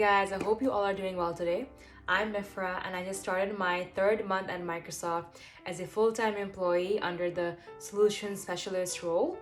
Guys, I hope you all are doing well today. I'm Mifra and I just started my third month at Microsoft as a full-time employee under the Solutions Specialist role.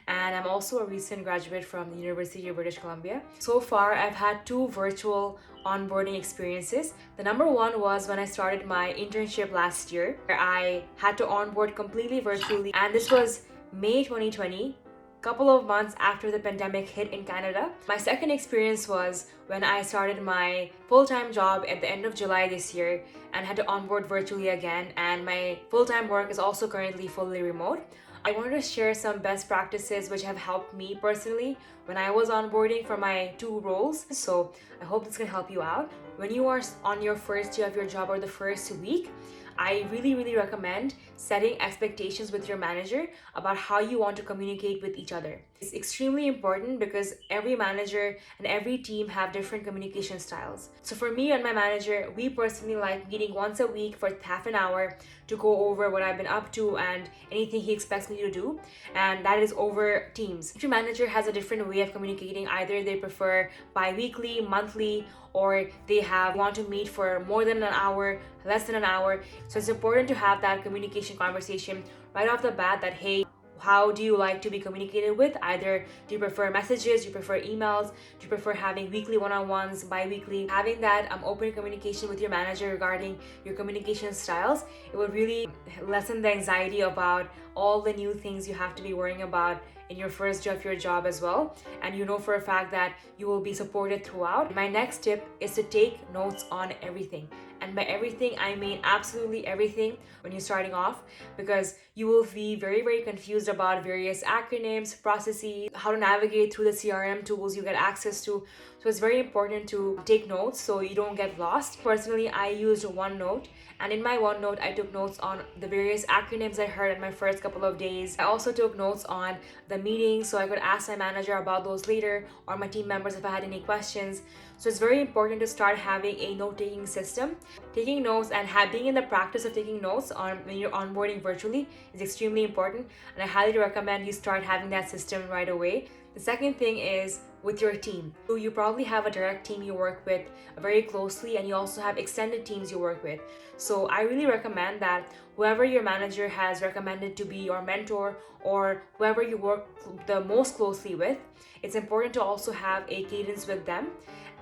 And I'm also a recent graduate from the University of British Columbia. So far, I've had two virtual onboarding experiences. The number one was when I started my internship last year, where I had to onboard completely virtually, and this was May 2020, couple of months after the pandemic hit in Canada. My second experience was when I started my full-time job at the end of July this year and had to onboard virtually again, and my full-time work is also currently fully remote. I wanted to share some best practices which have helped me personally when I was onboarding for my two roles. So I hope this can help you out. When you are on your first day of your job or the first week, I really recommend setting expectations with your manager about how you want to communicate with each other. It's extremely important because every manager and every team have different communication styles. So for me and my manager, we personally like meeting once a week for half an hour to go over what I've been up to and anything he expects me to do, and that is over Teams. Each manager has a different way of communicating. Either they prefer bi-weekly, monthly, or they want to meet for more than an hour, less than an hour. So it's important to have that communication conversation right off the bat that, hey, how do you like to be communicated with? Either do you prefer messages, do you prefer emails, do you prefer having weekly one-on-ones, bi-weekly? Having that open communication with your manager regarding your communication styles, it will really lessen the anxiety about all the new things you have to be worrying about in your first day of your job as well. And you know for a fact that you will be supported throughout. My next tip is to take notes on everything. And by everything, I mean absolutely everything when you're starting off, because you will be very confused about various acronyms, processes, how to navigate through the CRM tools you get access to. So it's very important to take notes so you don't get lost. Personally, I used OneNote, and in my OneNote, I took notes on the various acronyms I heard in my first couple of days. I also took notes on the meetings so I could ask my manager about those later, or my team members if I had any questions. So it's very important to start having a note-taking system. Taking notes and being in the practice of taking notes when you're onboarding virtually is extremely important, and I highly recommend you start having that system right away. The second thing is with your team. So you probably have a direct team you work with very closely, and you also have extended teams you work with. So I really recommend that whoever your manager has recommended to be your mentor, or whoever you work the most closely with, it's important to also have a cadence with them.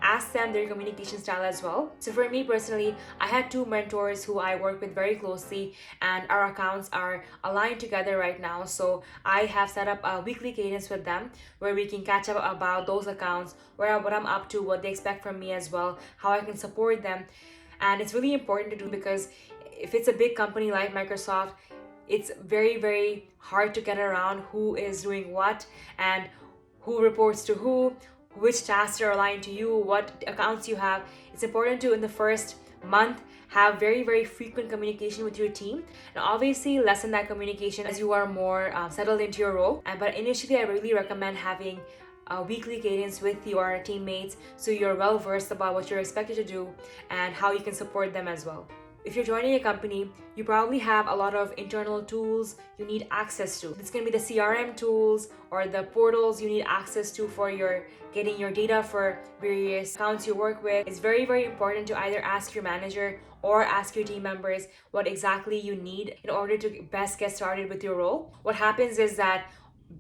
Ask them their communication style as well. So for me personally, I had two mentors who I work with very closely, and our accounts are aligned together right now. So I have set up a weekly cadence with them where we can catch up about those accounts, what I'm up to, what they expect from me as well, how I can support them. And it's really important to do because if it's a big company like Microsoft, it's very hard to get around who is doing what and who reports to who, which tasks are aligned to you, what accounts you have. It's important to, in the first month, have very frequent communication with your team, and obviously lessen that communication as you are more settled into your role. But initially, I really recommend having a weekly cadence with your teammates so you're well versed about what you're expected to do and how you can support them as well. If you're joining a company, you probably have a lot of internal tools you need access to. This can be the CRM tools or the portals you need access to for getting your data for various accounts you work with. It's very important to either ask your manager or ask your team members what exactly you need in order to best get started with your role. What happens is that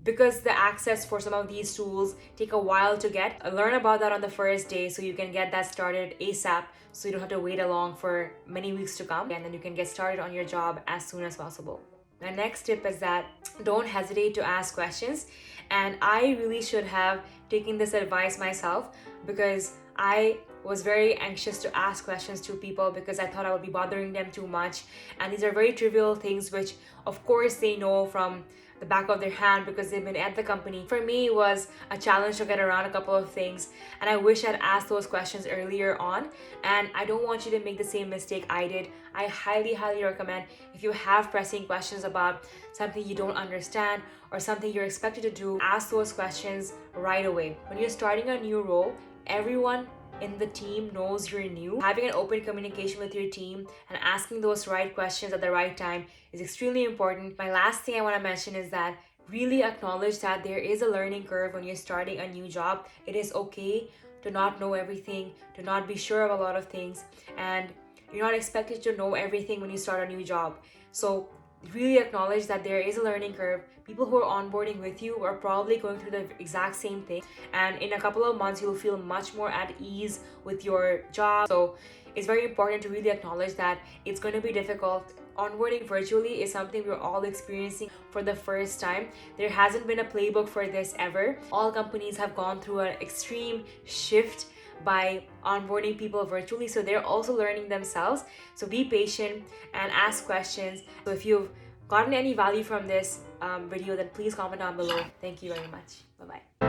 because the access for some of these tools take a while to get, learn about that on the first day so you can get that started ASAP, so you don't have to wait along for many weeks to come, and then you can get started on your job as soon as possible. My next tip is that don't hesitate to ask questions, and I really should have taken this advice myself because I was very anxious to ask questions to people because I thought I would be bothering them too much, and these are very trivial things which of course they know from the back of their hand because they've been at the company. For me, it was a challenge to get around a couple of things, and I wish I'd asked those questions earlier on, and I don't want you to make the same mistake I did. I highly recommend, if you have pressing questions about something you don't understand or something you're expected to do, ask those questions right away. When you're starting a new role, everyone in the team knows you're new. Having an open communication with your team and asking those right questions at the right time is extremely important. My last thing I want to mention is that really acknowledge that there is a learning curve when you're starting a new job. It is okay to not know everything, to not be sure of a lot of things, and you're not expected to know everything when you start a new job. So really acknowledge that there is a learning curve. People who are onboarding with you are probably going through the exact same thing, and in a couple of months you'll feel much more at ease with your job. So it's very important to really acknowledge that it's going to be difficult. Onboarding virtually is something we're all experiencing for the first time. There hasn't been a playbook for this ever. All companies have gone through an extreme shift by onboarding people virtually, so they're also learning themselves. So be patient and ask questions. So if you've gotten any value from this video, then please comment down below. Thank you very much. Bye bye.